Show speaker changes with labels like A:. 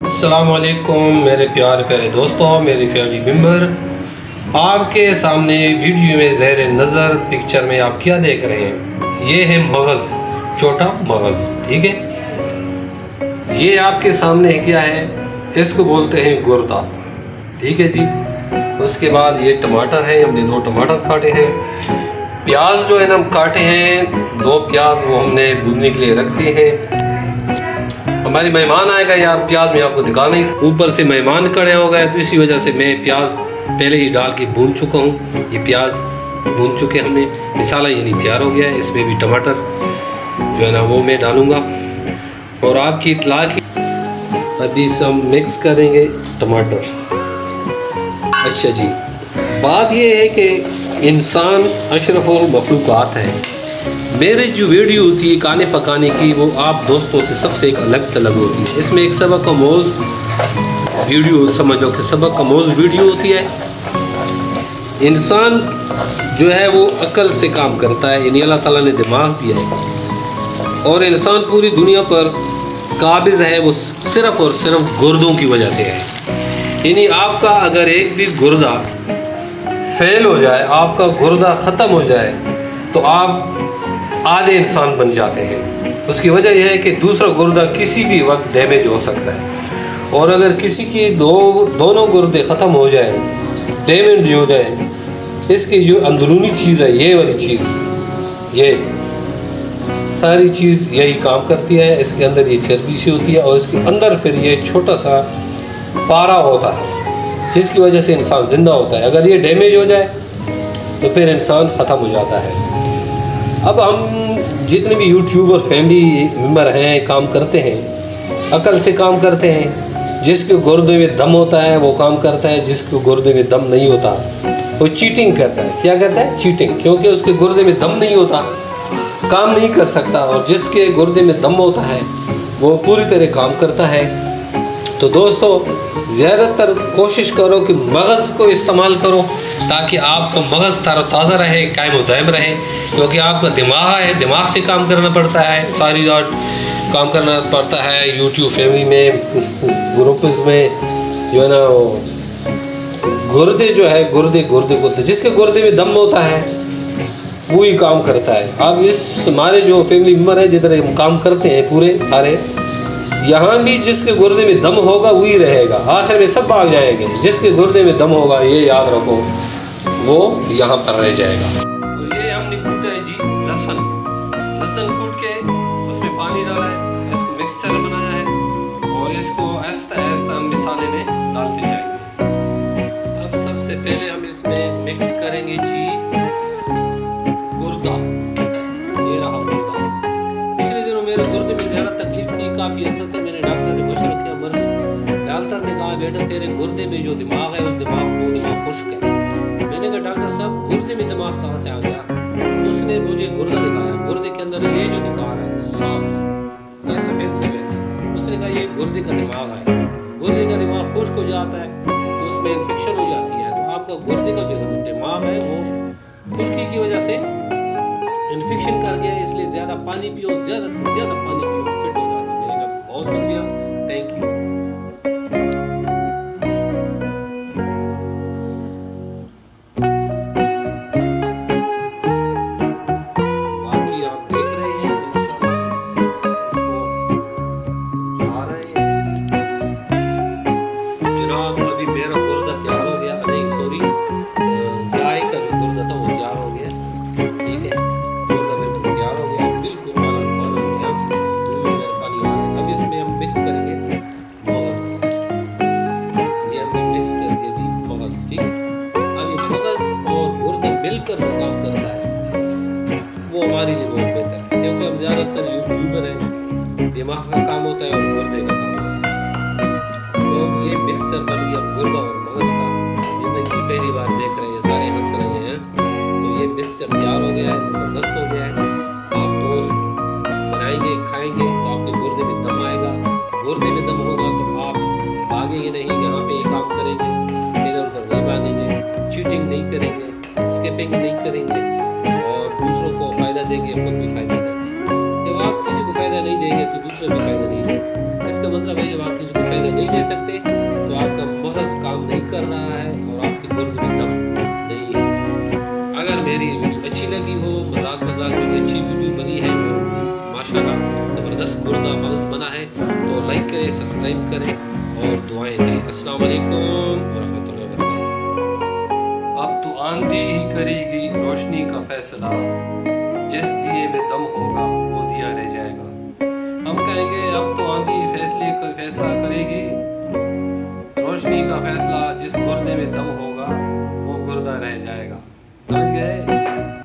A: अस्सलाम वालेकुम मेरे प्यारे दोस्तों, मेरी फैमिली मेम्बर। आपके सामने वीडियो में ज़ेर नज़र पिक्चर में आप क्या देख रहे हैं, ये है मगज़, छोटा मगज़। ठीक है, ये आपके सामने क्या है, इसको बोलते हैं गुर्दा। ठीक है जी। उसके बाद ये टमाटर है, हमने 2 टमाटर काटे हैं। प्याज जो है ना हम काटे हैं 2 प्याज, वो हमने भूनने के लिए रख दिए हैं। हमारे मेहमान आएगा यार, प्याज मैं आपको दिखा नहीं, ऊपर से मेहमान खड़े हो गए तो इसी वजह से मैं प्याज पहले ही डाल के भून चुका हूँ। ये प्याज भून चुके हमें, मिसाला यानी तैयार हो गया है। इसमें भी टमाटर जो है ना वो मैं डालूँगा। और आपकी इतला की अभी हम मिक्स करेंगे टमाटर। अच्छा जी, बात ये है कि इंसान अशरफुल मखलूक़ात है। मेरी जो वीडियो होती है खाने पकाने की, वो आप दोस्तों से सबसे एक अलग तलब होती है। इसमें एक सबक आमोज़ वीडियो, समझो कि सबक आमोज़ वीडियो होती है। इंसान जो है वो अक्ल से काम करता है, यानी अल्लाह ताला ने दिमाग दिया है। और इंसान पूरी दुनिया पर काबिज़ है वो सिर्फ़ और सिर्फ गुर्दों की वजह से है। यानी आपका अगर एक भी गुर्दा फेल हो जाए, आपका गुर्दा ख़त्म हो जाए, तो आप आधे इंसान बन जाते हैं। उसकी वजह यह है कि दूसरा गुर्दा किसी भी वक्त डैमेज हो सकता है। और अगर किसी की दोनों गुर्दे ख़त्म हो जाए, डैमेज हो जाए, इसकी जो अंदरूनी चीज़ है, ये वाली चीज़, ये सारी चीज़ यही काम करती है। इसके अंदर ये चर्बी सी होती है और इसके अंदर फिर ये छोटा सा पारा होता है, जिसकी वजह से इंसान ज़िंदा होता है। अगर ये डैमेज हो जाए तो फिर इंसान ख़त्म हो जाता है। अब हम जितने भी यूट्यूबर फैमिली मेम्बर हैं, काम करते हैं, अकल से काम करते हैं। जिसके गुर्दे में दम होता है वो काम करता है, जिसके गुर्दे में दम नहीं होता वो चीटिंग करता है। क्या करता है? चीटिंग। क्योंकि उसके गुर्दे में दम नहीं होता, काम नहीं कर सकता। और जिसके गुर्दे में दम होता है वो पूरी तरह काम करता है। तो दोस्तों, ज़्यादातर कोशिश करो कि मगज़ को इस्तेमाल करो, ताकि आपका मगज़ ताज़ा रहे, कायम व दायम रहे। क्योंकि आपका दिमाग है, दिमाग से काम करना पड़ता है, सारी रात काम करना पड़ता है। यूट्यूब फैमिली में, ग्रुप्स में जो है ना, गुर्दे जो है, गुर्दे जिसके गुर्दे में दम होता है वही काम करता है। अब इस हमारे जो फैमिली मेम्बर है, जिधर हम काम करते हैं पूरे सारे, यहाँ भी जिसके गुर्दे में दम होगा वही रहेगा। आखिर में सब भाग जाएंगे। जिसके गुर्दे में दम होगा, ये याद रखो, वो यहाँ पर रह जाएगा। और ये हमने कूटा है जी लहसुन कूट के उसमें पानी डाला है, इसको मिक्सचर बनाया है और इसको ऐसा हम मसाले में डालते जाएंगे। अब सबसे पहले हम इसमें मिक्स करेंगे जी गुर्दा। ये रहा गुर्दा। पिछले दिनों मेरे गुर्दे में ज़्यादा तकलीफ थी, काफ़ी असर से मैंने डॉक्टर से मशवरा किया। डॉक्टर ने कहा, बेटा तेरे गुर्दे में जो दिमाग है, उस दिमाग खुश्क है। मैंने कहा, डॉक्टर साहब गुर्दे में दिमाग कहाँ से आ गया? तो उसने मुझे गुर्दा दिखाया। गुर्दे के अंदर ये जो दिखा रहा है साफ या सफ़ेद, उसने कहा ये गुर्दे का दिमाग है। गुर्दे का दिमाग खुश्क हो जाता है तो उसमें इन्फेक्शन हो जाती है। तो आपका गुर्दे का जो दिमाग है वो खुश्की की वजह से इन्फेक्शन कर गया, इसलिए ज़्यादा पानी पियो, ज़्यादा से ज़्यादा पानी पियो, फिट हो जाता है। मैंने कहा बहुत शुक्रिया, थैंक यू। बाकी आप देख रहे हैं, इसको समझा रहे हैं। जनाब, अभी मेरा गुर्दा तैयार हो गया, नहीं सॉरी, गाय का जो गुर्दा था वो तैयार हो गया। ठीक है, मिक्स करेंगे मगज़। ये हमने मिक्स कर दिया जी मगज़। ठीक है, अब ये मगज़ और गुर्दा मिलकर जो काम करता है वो हमारे लिए बहुत बेहतर है। क्योंकि अब ज़्यादातर यूट्यूबर हैं, दिमाग का काम होता है और गुर्दे का काम होता है। तो ये मिक्सचर बन गया गुर्दा और मगज़ का। जिंदगी पहली बार देख रहे हैं, सारे हंस रहे हैं। तो ये मिक्सचर तैयार हो गया है, ज़बरदस्त हो गया है। आप दोस्त बनाएंगे, खाएंगे तो आपके गुर्दे में दम आएगा। गुर्दे में दम होगा तो आप भागेंगे नहीं, यहाँ पे ही काम करेंगे, इधर उधर नहीं भागेंगे, चीटिंग नहीं करेंगे, स्किपिंग नहीं करेंगे और दूसरों को फ़ायदा देंगे, खुद भी फ़ायदा देंगे। जब आप किसी को फ़ायदा नहीं देंगे तो दूसरे भी फ़ायदा नहीं देंगे। इसका मतलब है जब आप किसी को अगर नहीं दे सकते तो आपका मगज काम नहीं कर रहा है और आपके गुर्दे में दम नहीं है। अगर मेरी वीडियो अच्छी लगी हो, मजाक में भी अच्छी वीडियो बनी है और माशाल्लाह ज़बरदस्त गुर्दा मगज बना है, तो लाइक करें, सब्सक्राइब करें और दुआएं दें। अस्सलाम वालेकुम वरहमतुल्लाहि वबरकातुहू। अब तो आंधी ही करेगी रोशनी का फैसला, जिस दिए में दम होगा वो दिया रह जाएगा। हम कहेंगे अब तो आंधी फैसला करेगी, रोशनी का फैसला, जिस गुर्दे में दम होगा वो गुर्दा रह जाएगा। समझ गए?